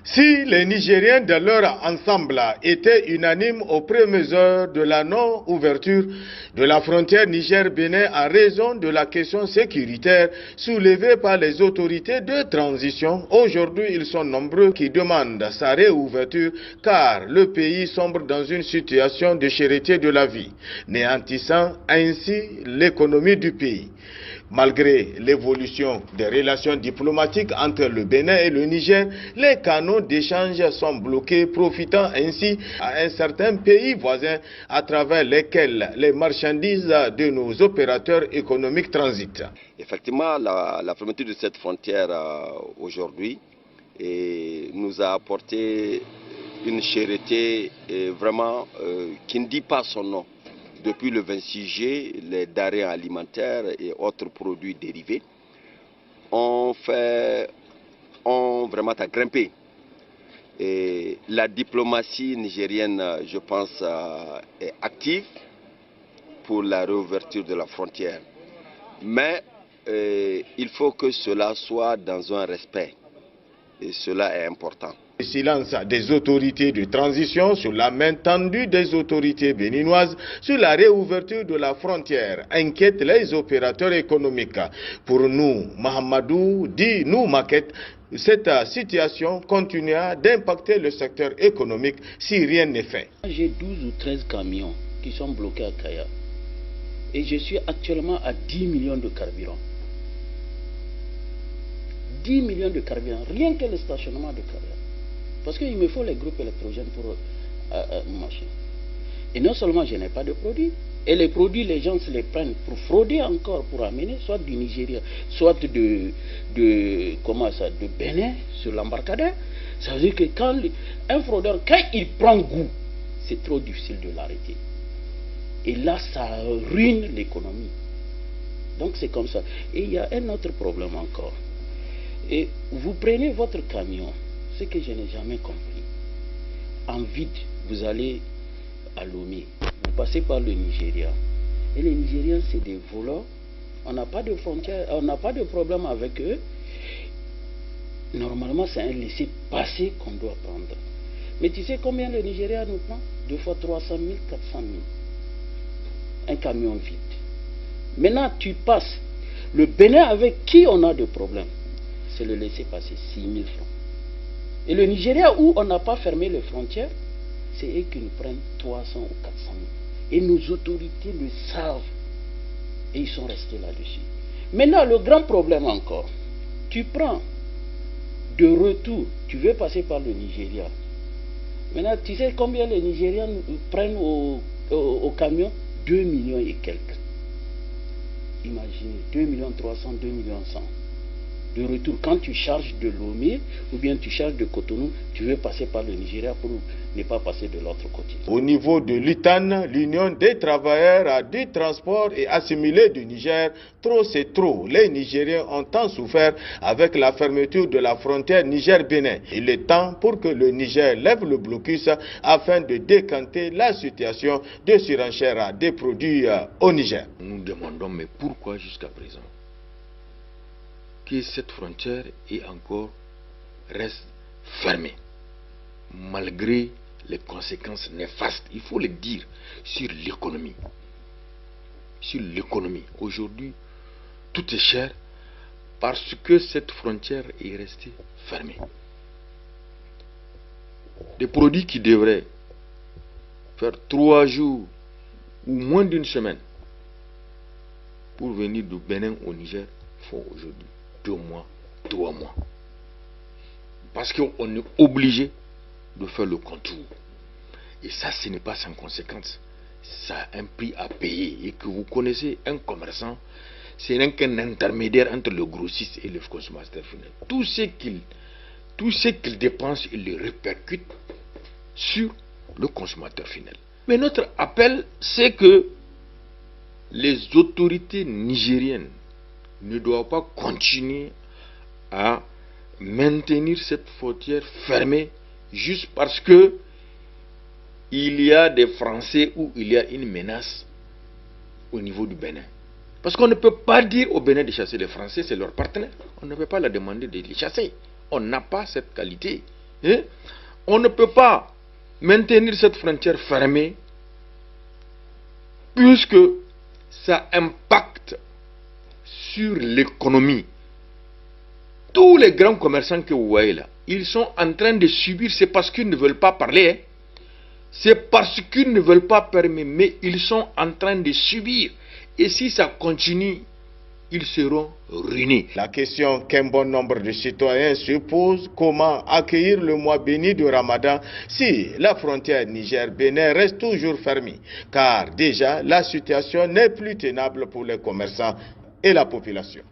Si les Nigériens de leur ensemble étaient unanimes aux premières heures de la non-ouverture de la frontière Niger-Bénin en raison de la question sécuritaire soulevée par les autorités de transition, aujourd'hui ils sont nombreux qui demandent sa réouverture car le pays sombre dans une situation de cherté de la vie, néantissant ainsi l'économie du pays. Malgré l'évolution des relations diplomatiques entre le Bénin et le Niger, les canaux d'échange sont bloqués, profitant ainsi à un certain pays voisin à travers lesquels les marchandises de nos opérateurs économiques transitent. Effectivement, la fermeture de cette frontière aujourd'hui nous a apporté une cherté vraiment qui ne dit pas son nom. Depuis le 26 juillet, les denrées alimentaires et autres produits dérivés ont vraiment grimpé. Et la diplomatie nigérienne, je pense, est active pour la réouverture de la frontière. Mais il faut que cela soit dans un respect. Et cela est important. Le silence des autorités de transition sur la main tendue des autorités béninoises sur la réouverture de la frontière inquiète les opérateurs économiques. Pour nous, Mahamadou dit nous maquette, cette situation continuera d'impacter le secteur économique si rien n'est fait. J'ai 12 ou 13 camions qui sont bloqués à Kaya et je suis actuellement à 10 millions de carburant. 10 millions de carburant, rien que le stationnement de carburant. Parce qu'il me faut les groupes électrogènes pour marcher. Et non seulement je n'ai pas de produits, et les produits, les gens se les prennent pour frauder encore, pour amener soit du Nigeria, soit de Bénin sur l'embarcadère. Ça veut dire que quand un fraudeur, quand il prend goût, c'est trop difficile de l'arrêter. Et là, ça ruine l'économie. Donc c'est comme ça. Et il y a un autre problème encore. Et vous prenez votre camion, ce que je n'ai jamais compris. En vide, vous allez à Lomé, vous passez par le Nigeria. Et les Nigériens, c'est des voleurs. On n'a pas de frontière, on n'a pas de problème avec eux. Normalement, c'est un laissez-passer qu'on doit prendre. Mais tu sais combien le Nigeria nous prend? 2 fois 300 000, 400 000. Un camion vide. Maintenant, tu passes. Le Bénin avec qui on a de problèmes, c'est le laisser-passer, 6 000 francs. Et le Nigeria, où on n'a pas fermé les frontières, c'est eux qui nous prennent 300 ou 400 000. Et nos autorités le savent. Et ils sont restés là-dessus. Maintenant, le grand problème encore, tu prends de retour, tu veux passer par le Nigeria. Maintenant, tu sais combien les Nigériens prennent au camion? 2 millions et quelques. Imaginez, 2 millions 300, 2 millions 100. De retour, quand tu charges de Lomé ou bien tu charges de Cotonou, tu veux passer par le Nigeria pour ne pas passer de l'autre côté. Au niveau de l'UTAN, l'Union des travailleurs du transport et assimilés du Niger, trop c'est trop. Les Nigériens ont tant souffert avec la fermeture de la frontière Niger-Bénin. Il est temps pour que le Niger lève le blocus afin de décanter la situation de surenchère des produits au Niger. Nous demandons, mais pourquoi jusqu'à présent que cette frontière reste fermée, malgré les conséquences néfastes, il faut le dire, sur l'économie. Sur l'économie. Aujourd'hui, tout est cher parce que cette frontière est restée fermée. Des produits qui devraient faire 3 jours ou moins d'une semaine pour venir du Bénin au Niger font aujourd'hui 2 mois, 3 mois. Parce qu'on est obligé de faire le contour. Et ça, ce n'est pas sans conséquence. Ça a un prix à payer. Et que vous connaissez, un commerçant, c'est rien qu'un intermédiaire entre le grossiste et le consommateur final. Tout ce qu'il dépense, il le répercute sur le consommateur final. Mais notre appel, c'est que les autorités nigériennes ne doivent pas continuer à maintenir cette frontière fermée juste parce que il y a des Français ou il y a une menace au niveau du Bénin. Parce qu'on ne peut pas dire au Bénin de chasser les Français, c'est leur partenaire. On ne peut pas leur demander de les chasser. On n'a pas cette qualité. Et on ne peut pas maintenir cette frontière fermée puisque ça impacte sur l'économie. Tous les grands commerçants que vous voyez là, ils sont en train de subir, c'est parce qu'ils ne veulent pas parler, hein. C'est parce qu'ils ne veulent pas permettre, mais ils sont en train de subir. Et si ça continue, ils seront ruinés. La question qu'un bon nombre de citoyens se posent, comment accueillir le mois béni de Ramadan si la frontière Niger-Bénin reste toujours fermée? Car déjà, la situation n'est plus tenable pour les commerçants et la population.